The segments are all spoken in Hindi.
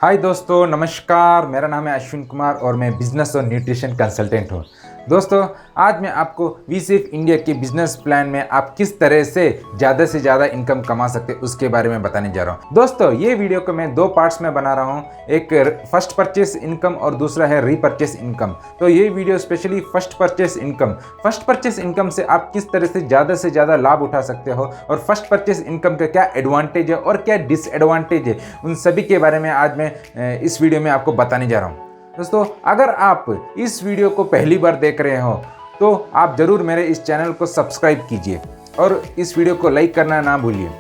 हाय दोस्तों, नमस्कार। मेरा नाम है अश्विन कुमार और मैं बिजनेस और न्यूट्रिशन कंसल्टेंट हूँ। दोस्तों, आज मैं आपको वीसेफ इंडिया के बिजनेस प्लान में आप किस तरह से ज़्यादा इनकम कमा सकते हैं उसके बारे में बताने जा रहा हूँ। दोस्तों, ये वीडियो को मैं दो पार्ट्स में बना रहा हूँ, एक फर्स्ट परचेस इनकम और दूसरा है रीपरचेस इनकम। तो ये video specially first purchase income से आप किस तरह से ज़्यादा लाभ उठा सकते हो और फर्स्ट परचेस इनकम का क्या एडवांटेज है और क्या डिसएडवांटेज है, उन सभी के बारे में आज मैं इस वीडियो में आपको बताने जा रहा हूँ। दोस्तों, अगर आप इस वीडियो को पहली बार देख रहे हो तो आप ज़रूर मेरे इस चैनल को सब्सक्राइब कीजिए और इस वीडियो को लाइक करना ना भूलिए।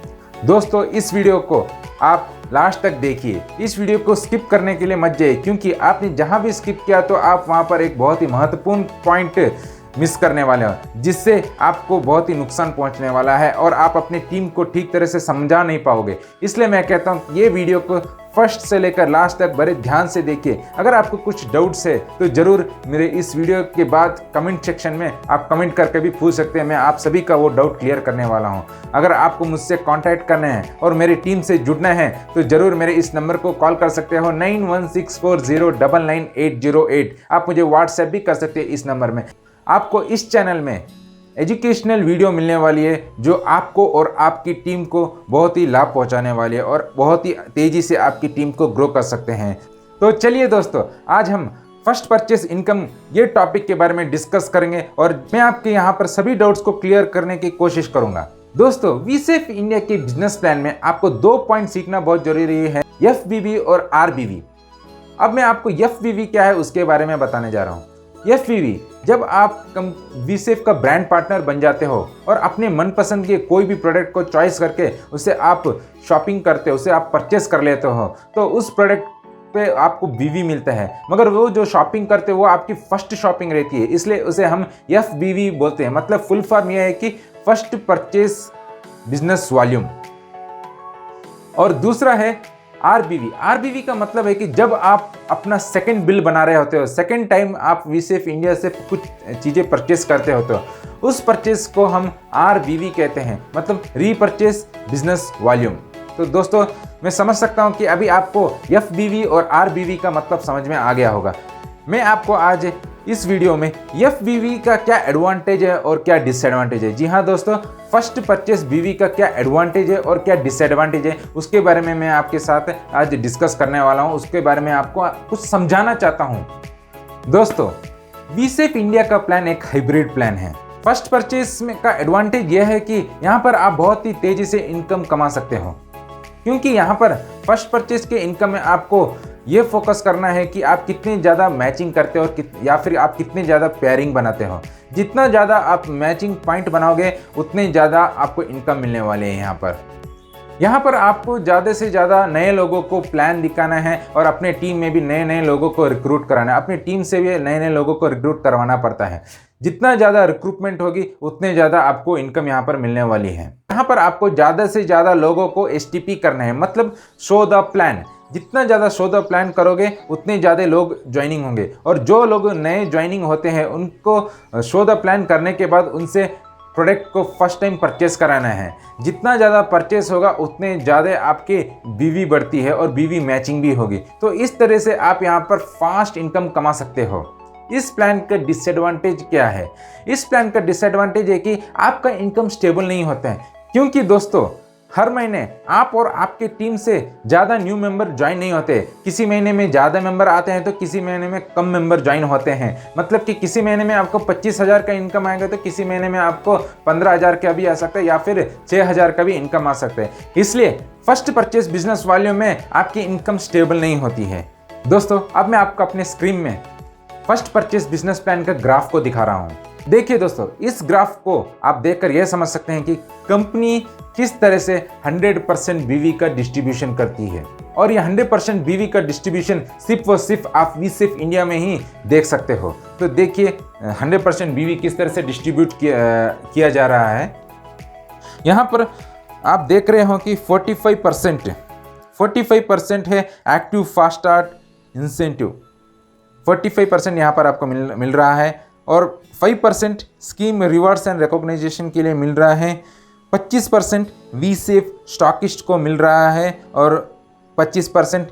दोस्तों, इस वीडियो को आप लास्ट तक देखिए। इस वीडियो को स्किप करने के लिए मत जाइए, क्योंकि आपने जहां भी स्किप किया तो आप वहां पर एक बहुत ही महत्वपूर्ण पॉइंट मिस करने वाले हो, जिससे आपको बहुत ही नुकसान पहुंचने वाला है और आप अपनी टीम को ठीक तरह से समझा नहीं पाओगे। इसलिए मैं कहता हूं ये वीडियो को फर्स्ट से लेकर लास्ट तक बड़े ध्यान से देखिए। अगर आपको कुछ डाउट्स है तो ज़रूर मेरे इस वीडियो के बाद कमेंट सेक्शन में आप कमेंट करके भी पूछ सकते हैं। मैं आप सभी का वो डाउट क्लियर करने वाला हूं। अगर आपको मुझसे कांटेक्ट करना है और मेरी टीम से जुड़ना है तो ज़रूर मेरे इस नंबर को कॉल कर सकते हो 9164099808। आप मुझे व्हाट्सएप भी कर सकते हैं इस नंबर में। आपको इस चैनल में एजुकेशनल वीडियो मिलने वाली है जो आपको और आपकी टीम को बहुत ही लाभ पहुंचाने वाली है और बहुत ही तेज़ी से आपकी टीम को ग्रो कर सकते हैं। तो चलिए दोस्तों, आज हम फर्स्ट परचेस इनकम ये टॉपिक के बारे में डिस्कस करेंगे और मैं आपके यहाँ पर सभी डाउट्स को क्लियर करने की कोशिश करूँगा। दोस्तों, वीसेफ इंडिया के बिजनेस प्लान में आपको 2 पॉइंट सीखना बहुत जरूरी है, FBV और RBV। अब मैं आपको FBV क्या है उसके बारे में बताने जा रहा हूँ। FBV, जब आप वीसेफ का ब्रांड पार्टनर बन जाते हो और अपने मनपसंद के कोई भी प्रोडक्ट को चॉइस करके उसे आप शॉपिंग करते हो, उसे आप परचेस कर लेते हो, तो उस प्रोडक्ट पे आपको BV मिलता है। मगर वो जो शॉपिंग करते हो वो आपकी फर्स्ट शॉपिंग रहती है, इसलिए उसे हम FBV बोलते हैं। मतलब फुल फॉर्म यह है कि फर्स्ट परचेस बिजनेस वॉल्यूम। और दूसरा है RBV का मतलब है कि जब आप अपना सेकंड बिल बना रहे होते हो, सेकंड टाइम आप वीसेफ इंडिया से कुछ चीज़ें परचेस करते होते हो, उस परचेस को हम RBV कहते हैं, मतलब रीपरचेस बिजनेस वॉल्यूम। तो दोस्तों, मैं समझ सकता हूं कि अभी आपको FBV और RBV का मतलब समझ में आ गया होगा। मैं आपको आज इस वीडियो में FBV का क्या एडवांटेज है और क्या डिसएडवांटेज है, जी हाँ दोस्तों, फर्स्ट परचेस BV का क्या एडवांटेज है और क्या डिसएडवांटेज है, उसके बारे में मैं आपके साथ आज डिस्कस करने वाला हूं। उसके बारे में आपको कुछ समझाना चाहता हूं। दोस्तों, वीसेफ इंडिया का प्लान एक हाइब्रिड प्लान है। फर्स्ट परचेस में का एडवांटेज यह है कि यहाँ पर आप बहुत ही तेजी से इनकम कमा सकते हो, क्योंकि यहाँ पर फर्स्ट परचेस के इनकम में आपको ये फोकस करना है कि आप कितनी ज़्यादा मैचिंग करते हो या फिर आप कितनी ज़्यादा पेयरिंग बनाते हो। जितना ज़्यादा आप मैचिंग पॉइंट बनाओगे उतने ज़्यादा आपको इनकम मिलने वाले हैं। यहाँ पर आपको ज़्यादा से ज़्यादा नए लोगों को प्लान दिखाना है और अपने टीम में भी नए लोगों को रिक्रूट कराना है। अपनी टीम से भी नए लोगों को रिक्रूट करवाना पड़ता है। जितना ज़्यादा रिक्रूटमेंट होगी उतने ज़्यादा आपको इनकम यहाँ पर मिलने वाली है। यहाँ पर आपको ज़्यादा से ज़्यादा लोगों को STP करना है, मतलब शो द प्लान। जितना ज़्यादा शो द प्लान करोगे उतने ज़्यादा लोग ज्वाइनिंग होंगे, और जो लोग नए ज्वाइनिंग होते हैं उनको शो द प्लान करने के बाद उनसे प्रोडक्ट को फर्स्ट टाइम परचेस कराना है। जितना ज़्यादा परचेस होगा उतने ज़्यादा आपके BV बढ़ती है और BV मैचिंग भी होगी। तो इस तरह से आप यहाँ पर फास्ट इनकम कमा सकते हो। इस प्लान का डिसएडवांटेज क्या है? इस प्लान का डिसएडवांटेज है कि आपका इनकम स्टेबल नहीं होता है, क्योंकि दोस्तों हर महीने आप और आपके टीम से ज़्यादा न्यू मेंबर ज्वाइन नहीं होते। किसी महीने में ज़्यादा मेंबर आते हैं तो किसी महीने में कम मेंबर ज्वाइन होते हैं। मतलब कि किसी महीने में आपको 25,000 का इनकम आएगा तो किसी महीने में आपको 15,000 का भी आ सकता है या फिर 6,000 का भी इनकम आ सकता है। इसलिए फर्स्ट परचेस बिजनेस वॉल्यूम में आपकी इनकम स्टेबल नहीं होती है। दोस्तों, अब मैं आपको अपने स्क्रीन में फर्स्ट परचेस बिजनेस प्लान का ग्राफ को दिखा रहा हूँ। देखिए दोस्तों, इस ग्राफ को आप देखकर यह समझ सकते हैं कि कंपनी किस तरह से 100% BV का डिस्ट्रीब्यूशन करती है, और ये 100% BV का डिस्ट्रीब्यूशन सिर्फ और सिर्फ आप वीसेफ इंडिया में ही देख सकते हो। तो देखिए 100% BV किस तरह से डिस्ट्रीब्यूट किया जा रहा है। यहाँ पर आप देख रहे हो कि 45% है एक्टिव फास्ट स्टार्ट इंसेंटिव। 45% यहाँ पर आपको मिल रहा है, और 5% स्कीम रिवार्ड्स एंड रिकॉग्नाइजेशन के लिए मिल रहा है। 25% वीसेफ स्टॉकिस्ट को मिल रहा है और 25%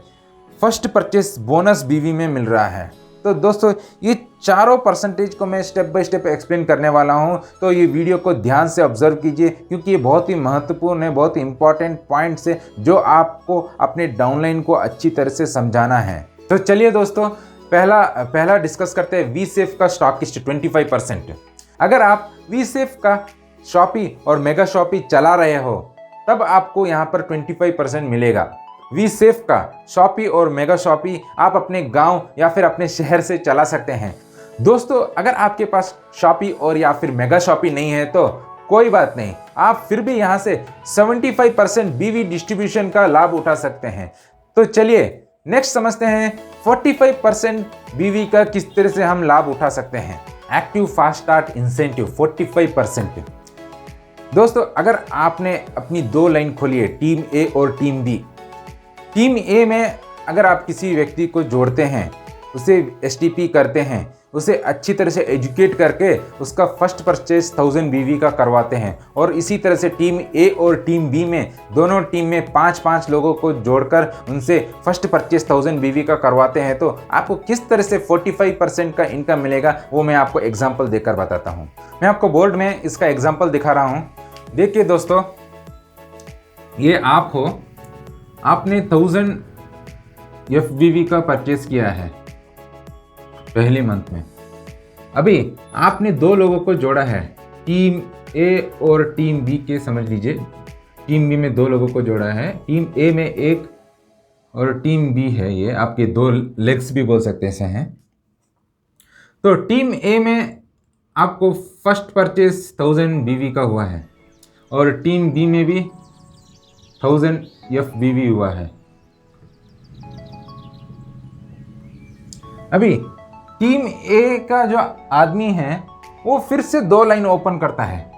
फर्स्ट परचेस बोनस बीवी में मिल रहा है। तो दोस्तों ये चारों परसेंटेज को मैं स्टेप बाय स्टेप एक्सप्लेन करने वाला हूं, तो ये वीडियो को ध्यान से ऑब्जर्व कीजिए क्योंकि ये बहुत ही महत्वपूर्ण है, बहुत ही इंपॉर्टेंट पॉइंट्स है जो आपको अपने डाउनलाइन को अच्छी तरह से समझाना है। तो चलिए दोस्तों पहला डिस्कस करते हैं वीसेफ का स्टॉकिस्ट 25%। अगर आप वीसेफ का शॉपी और मेगा शॉपी चला रहे हो तब आपको यहाँ पर 25% मिलेगा। वीसेफ का शॉपी और मेगा शॉपी आप अपने गांव या फिर अपने शहर से चला सकते हैं। दोस्तों अगर आपके पास शॉपी और या फिर मेगा शॉपी नहीं है तो कोई बात नहीं, आप फिर भी यहाँ से 75% बीवी डिस्ट्रीब्यूशन का लाभ उठा सकते हैं। तो चलिए नेक्स्ट समझते हैं 45% बीवी का किस तरह से हम लाभ उठा सकते हैं। Active fast start incentive 45%। दोस्तों अगर आपने अपनी दो लाइन खोली है, टीम ए और टीम बी। टीम ए में अगर आप किसी व्यक्ति को जोड़ते हैं, उसे एसटीपी करते हैं, उसे अच्छी तरह से एजुकेट करके उसका फर्स्ट परचेस 1000 बीवी का करवाते हैं और इसी तरह से टीम ए और टीम बी में दोनों टीम में 5-5 लोगों को जोड़कर उनसे फर्स्ट परचेस 1000 बीवी का करवाते हैं तो आपको किस तरह से 45% का इनकम मिलेगा वो मैं आपको एग्जाम्पल देकर बताता हूँ। मैं आपको बोर्ड में इसका एग्जाम्पल दिखा रहा हूँ। देखिए दोस्तों, ये आप हो, आपने 1000 एफबीवी का परचेस किया है पहले मंथ में। अभी आपने दो लोगों को जोड़ा है, टीम ए और टीम बी के, समझ लीजिए टीम बी में दो लोगों को जोड़ा है, टीम ए में एक और टीम बी है, ये आपके दो लेग्स भी बोल सकते हैं। तो टीम ए में आपको फर्स्ट परचेस 1000 बीवी का हुआ है और टीम बी में भी 1000 एफबीवी हुआ है। अभी टीम ए का जो आदमी है वो फिर से दो लाइन ओपन करता है,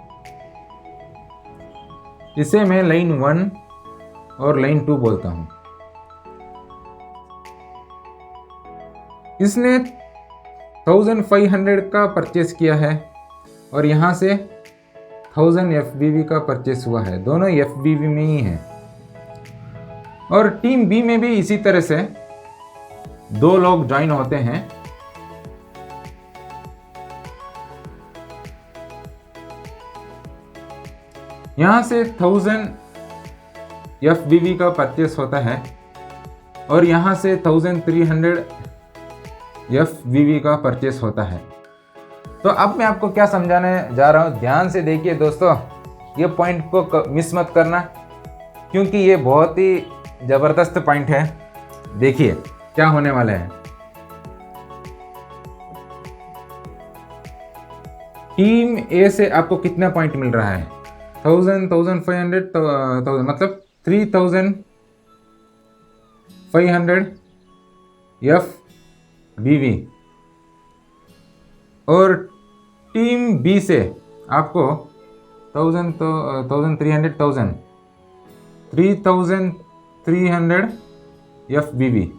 इसे मैं लाइन 1 और लाइन 2 बोलता हूं। इसने 1500 का परचेस किया है और यहां से 1000 एफबीवी का परचेस हुआ है, दोनों एफबीवी में ही है। और टीम बी में भी इसी तरह से दो लोग ज्वाइन होते हैं, यहां से 1000 एफबीवी का परचेस होता है और यहां से 1300 एफबीवी का परचेस होता है। तो अब मैं आपको क्या समझाने जा रहा हूं, ध्यान से देखिए दोस्तों, ये पॉइंट को मिस मत करना क्योंकि ये बहुत ही जबरदस्त पॉइंट है। देखिए क्या होने वाला है। टीम ए से आपको कितना पॉइंट मिल रहा है, 1000, 1500, 1000 मतलब 3500 एफबीवी। और टीम बी से आपको 1000 तो 1300 3300 एफबीवी।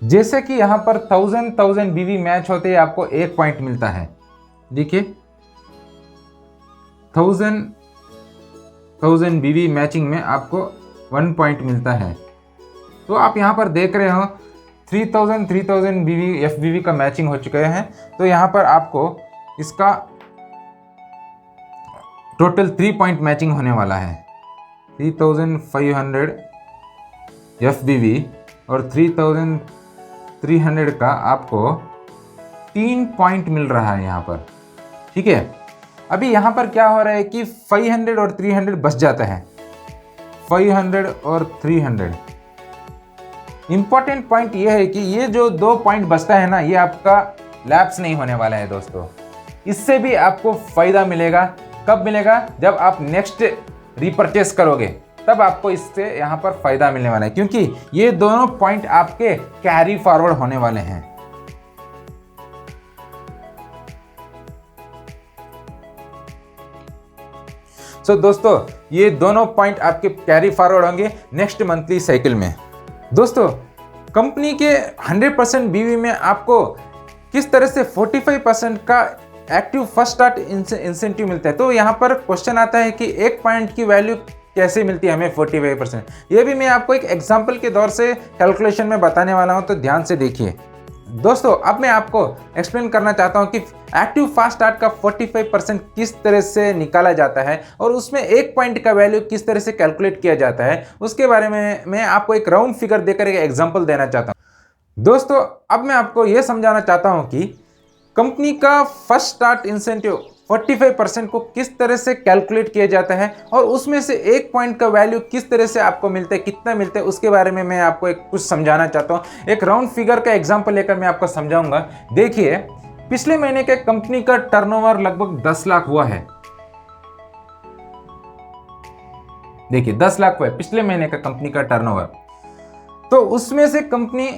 जैसे कि यहां पर 1000 बीवी मैच होते ही आपको 1 पॉइंट मिलता है। देखिए 1000 बीवी मैचिंग में आपको 1 पॉइंट मिलता है। तो आप यहां पर देख रहे हो 3000 बीवी एफबीवी का मैचिंग हो चुके हैं। तो यहां पर आपको इसका टोटल 3 पॉइंट मैचिंग होने वाला है, 3500 एफबीवी और 3300 का आपको 3 पॉइंट मिल रहा है यहाँ पर। ठीक है, अभी यहाँ पर क्या हो रहा है कि 500 और 300 बच जाता है, 500 और 300। इंपॉर्टेंट पॉइंट ये है कि ये जो 2 पॉइंट बचता है ना, ये आपका लैप्स नहीं होने वाला है दोस्तों। इससे भी आपको फायदा मिलेगा। कब मिलेगा? जब आप नेक्स्ट रिपर्चेस करोगे तब आपको इससे यहाँ पर फायदा मिलने वाला है, क्योंकि ये दोनों पॉइंट आपके कैरी फॉरवर्ड होने वाले हैं। सो दोस्तों, ये दोनों पॉइंट आपके कैरी फॉरवर्ड होंगे नेक्स्ट मंथली साइकिल में। दोस्तों, कंपनी के 100% बीवी में आपको किस तरह से 45% का एक्टिव फर्स्ट स्टार्ट इंसेंटिव मिलता है। तो यहाँ पर क्वेश्चन आता है कि 1 पॉइंट की वैल्यू कैसे मिलती है हमें 45%, ये भी मैं आपको एक एग्जाम्पल के दौर से कैलकुलेशन में बताने वाला हूँ, तो ध्यान से देखिए। दोस्तों अब मैं आपको एक्सप्लेन करना चाहता हूं कि एक्टिव फास्ट स्टार्ट का 45% किस तरह से निकाला जाता है और उसमें एक पॉइंट का वैल्यू किस तरह से कैलकुलेट किया जाता है, उसके बारे में मैं आपको एक राउंड फिगर देकर एक एग्जांपल देना चाहता हूं। दोस्तों अब मैं आपको यह समझाना चाहता हूं कि कंपनी का फर्स्ट स्टार्ट इंसेंटिव 45% को किस तरह से कैलकुलेट किया जाता है और उसमें से एक पॉइंट का वैल्यू किस तरह से आपको मिलता है, कितना मिलता है, उसके बारे में मैं आपको एक कुछ समझाना चाहता हूं। एक राउंड फिगर का एग्जांपल लेकर मैं आपको समझाऊंगा। देखिए पिछले महीने के कंपनी का टर्नओवर लगभग 10 लाख हुआ है। देखिए 10 लाख हुआ है पिछले महीने का कंपनी का टर्नओवर। तो उसमें से कंपनी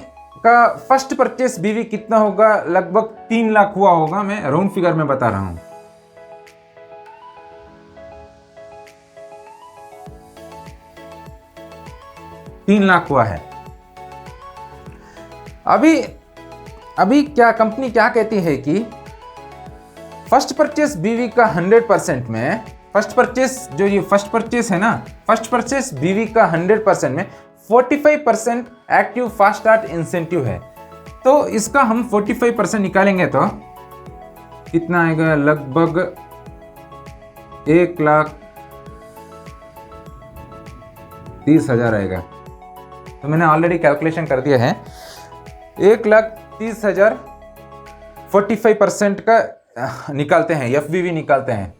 का फर्स्ट परचेस बीवी कितना होगा, लगभग 3 लाख हुआ होगा। मैं राउंड फिगर में बता रहा हूं। 3 लाख हुआ है। अभी क्या कंपनी क्या कहती है कि फर्स्ट परचेस बीवी का 100% में, फर्स्ट परचेस जो ये फर्स्ट परचेस है ना, फर्स्ट परचेस बीवी का 100% में 45% एक्टिव फास्ट स्टार्ट इंसेंटिव है। तो इसका हम 45% निकालेंगे तो कितना आएगा, लगभग 1,30,000 आएगा। तो मैंने ऑलरेडी कैलकुलेशन कर दिया है। 1,30,000 45% का निकालते हैं, एफबीवी निकालते हैं,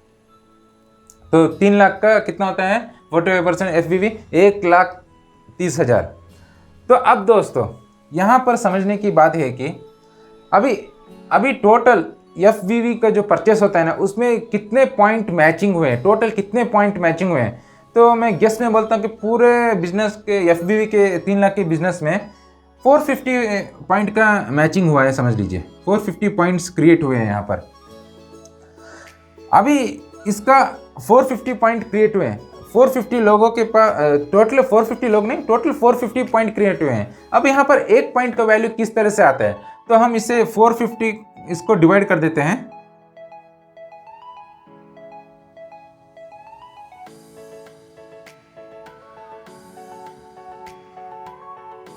तो 3 लाख का कितना होता है 45% एफबीवी, 1,30,000। तो अब दोस्तों यहाँ पर समझने की बात है कि अभी टोटल एफबीवी का जो परचेस होता है ना, उसमें कितने पॉइंट मैचिंग हुए हैं, टोटल कितने पॉइंट मैचिंग हुए हैं। तो मैं गेस में बोलता हूँ कि पूरे बिजनेस के एफबीवी के 3 लाख के बिजनेस में 450 पॉइंट का मैचिंग हुआ है, समझ लीजिए 450 पॉइंट्स क्रिएट हुए हैं यहाँ पर। अभी इसका 450 पॉइंट क्रिएट हुए हैं, 450 लोगों के पास, टोटल 450 लोग नहीं, टोटल 450 पॉइंट क्रिएट हुए हैं। अब यहाँ पर एक पॉइंट का वैल्यू किस तरह से आता है, तो हम इसे 450 इसको डिवाइड कर देते हैं।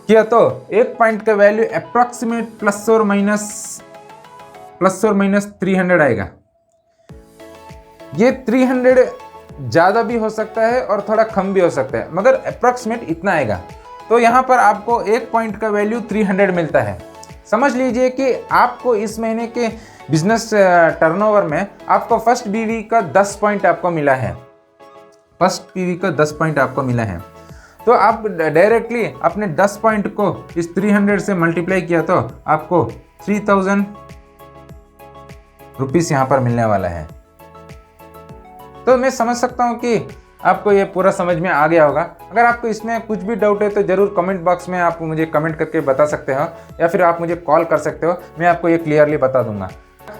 किया तो एक पॉइंट का वैल्यू अप्रॉक्सीमेट प्लस और माइनस 300 आएगा। ये 300 ज़्यादा भी हो सकता है और थोड़ा कम भी हो सकता है, मगर अप्रॉक्सीमेट इतना आएगा। तो यहाँ पर आपको एक पॉइंट का वैल्यू 300 मिलता है। समझ लीजिए कि आपको इस महीने के बिजनेस टर्नओवर में आपको फर्स्ट बीवी का 10 पॉइंट आपको मिला है, फर्स्ट बीवी का 10 पॉइंट आपको मिला है। तो आप डायरेक्टली अपने 10 पॉइंट को इस 300 से मल्टीप्लाई किया तो आपको 3,000 रुपीस यहाँ पर मिलने वाला है। तो मैं समझ सकता हूँ कि आपको ये पूरा समझ में आ गया होगा। अगर आपको इसमें कुछ भी डाउट है तो ज़रूर कमेंट बॉक्स में आप मुझे कमेंट करके बता सकते हो, या फिर आप मुझे कॉल कर सकते हो, मैं आपको ये क्लियरली बता दूंगा।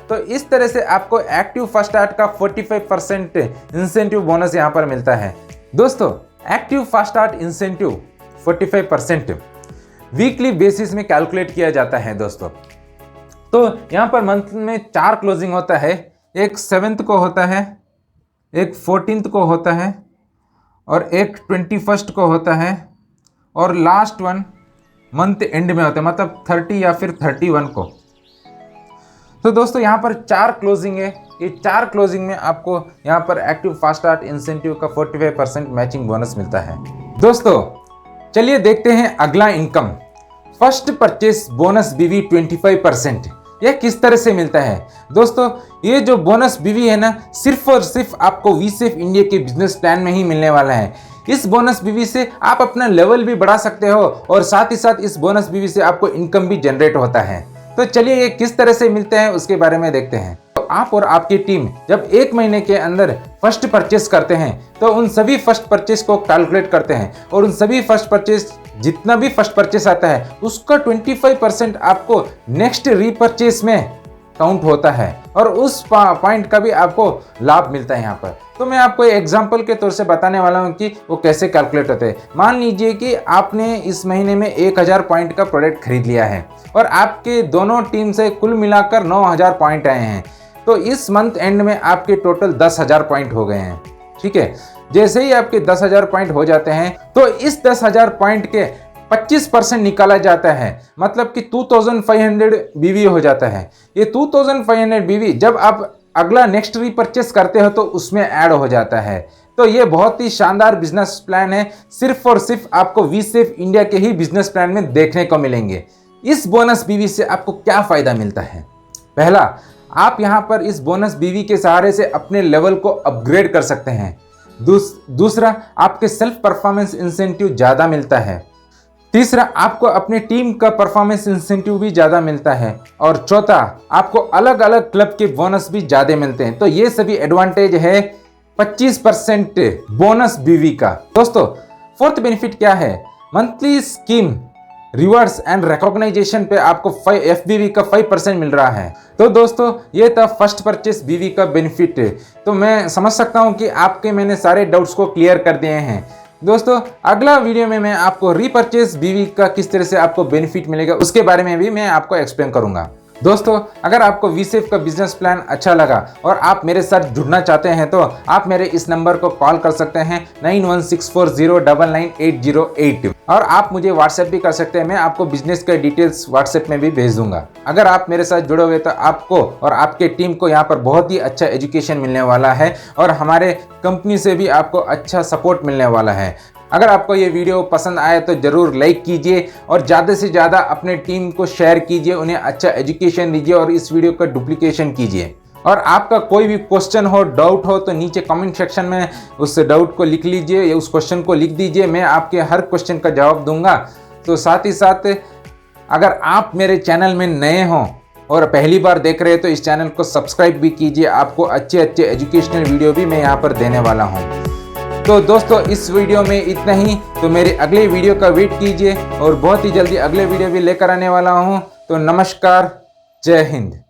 तो इस तरह से आपको एक्टिव फर्स्ट स्टार्ट का 45% इंसेंटिव बोनस यहाँ पर मिलता है। दोस्तों active fast start incentive 45% weekly basis में कैलकुलेट किया जाता है दोस्तों। तो यहाँ पर मंथ में 4 क्लोजिंग होता है, एक 7th को होता है, एक 14th को होता है और एक 21st को होता है, और लास्ट वन मंथ एंड में होता है, मतलब 30 या फिर 31 को। तो दोस्तों यहाँ पर 4 क्लोजिंग है। ये 4 क्लोजिंग में आपको यहाँ पर एक्टिव फास्ट स्टार्ट इंसेंटिव का 45% मैचिंग बोनस मिलता है। दोस्तों चलिए देखते हैं अगला इनकम, फर्स्ट परचेस बोनस बीवी 25%। यह किस तरह से मिलता है दोस्तों? ये जो बोनस बीवी है ना, सिर्फ और सिर्फ आपको वीसेफ इंडिया के बिजनेस प्लान में ही मिलने वाला है। इस बोनस बीवी से आप अपना लेवल भी बढ़ा सकते हो और साथ ही साथ इस बोनस बीवी से आपको इनकम भी जनरेट होता है। तो चलिए ये किस तरह से मिलते हैं उसके बारे में देखते हैं। तो आप और आपकी टीम जब 1 महीने के अंदर फर्स्ट परचेस करते हैं तो उन सभी फर्स्ट परचेस को कैलकुलेट करते हैं, और उन सभी फर्स्ट परचेस, जितना भी फर्स्ट परचेस आता है उसका 25% आपको नेक्स्ट रीपरचेस में काउंट होता है, और उस पॉइंट का भी आपको लाभ मिलता है यहाँ पर। तो मैं आपको एग्जांपल के तौर से बताने वाला हूँ कि वो कैसे कैलकुलेट होते हैं। मान लीजिए कि आपने इस महीने में 1000 पॉइंट का प्रोडक्ट खरीद लिया है और आपके दोनों टीम से कुल मिलाकर 9000 पॉइंट आए हैं। तो इस मंथ एंड में आपके टोटल 10,000 पॉइंट हो गए हैं, ठीक है। जैसे ही आपके 10,000 पॉइंट हो जाते हैं तो इस 10,000 पॉइंट के 25% निकाला जाता है, मतलब कि 2500 BV हो जाता है। ये 2500 BV जब आप अगला नेक्स्ट रीपरचेस करते हो तो उसमें ऐड हो जाता है। तो ये बहुत ही शानदार बिजनेस प्लान है, सिर्फ और सिर्फ आपको वीसेफ इंडिया के ही बिजनेस प्लान में देखने को मिलेंगे। इस बोनस बीवी से आपको क्या फायदा मिलता है? पहला, आप यहाँ पर इस बोनस बीवी के सहारे से अपने लेवल को अपग्रेड कर सकते हैं। दूसरा, आपके सेल्फ परफॉर्मेंस इंसेंटिव ज़्यादा मिलता है। तीसरा, आपको अपने टीम का परफॉर्मेंस इंसेंटिव भी ज़्यादा मिलता है। और चौथा, आपको अलग अलग क्लब के बोनस भी ज़्यादा मिलते हैं। तो ये सभी एडवांटेज है 25% बोनस बीवी का। दोस्तों, फोर्थ बेनिफिट क्या है? Monthly scheme rewards and recognisation पे आपको FBV का 5% मिल रहा है। तो दोस्तों, ये था फर्स्ट परचेस BV का बेनिफिट। तो मैं समझ सकता हूँ कि आपके मैंने सारे डाउट्स को क्लियर कर दिए हैं। दोस्तों, अगला वीडियो में मैं आपको रीपरचेस BV का किस तरह से आपको बेनिफिट मिलेगा उसके बारे में भी मैं आपको एक्सप्लेन करूंगा। दोस्तों, अगर आपको वीसेफ का बिजनेस प्लान अच्छा लगा और आप मेरे साथ जुड़ना चाहते हैं तो आप मेरे इस नंबर को कॉल कर सकते हैं 9164099808 और आप मुझे व्हाट्सएप भी कर सकते हैं। मैं आपको बिजनेस के डिटेल्स व्हाट्सएप में भी भेज दूंगा। अगर आप मेरे साथ जुड़ोगे तो आपको और आपके टीम को यहाँ पर बहुत ही अच्छा एजुकेशन मिलने वाला है और हमारे कंपनी से भी आपको अच्छा सपोर्ट मिलने वाला है। अगर आपको ये वीडियो पसंद आए तो ज़रूर लाइक कीजिए और ज़्यादा से ज़्यादा अपने टीम को शेयर कीजिए, उन्हें अच्छा एजुकेशन दीजिए और इस वीडियो का डुप्लीकेशन कीजिए। और आपका कोई भी क्वेश्चन हो, डाउट हो तो नीचे कमेंट सेक्शन में उस डाउट को लिख लीजिए या उस क्वेश्चन को लिख दीजिए, मैं आपके हर क्वेश्चन का जवाब दूंगा। तो साथ ही साथ अगर आप मेरे चैनल में नए हों और पहली बार देख रहे हैं तो इस चैनल को सब्सक्राइब भी कीजिए, आपको अच्छे अच्छे एजुकेशनल वीडियो भी मैं यहाँ पर देने वाला हूँ। तो दोस्तों, इस वीडियो में इतना ही। तो मेरे अगले वीडियो का वेट कीजिए और बहुत ही जल्दी अगले वीडियो भी लेकर आने वाला हूँ। तो नमस्कार, जय हिंद।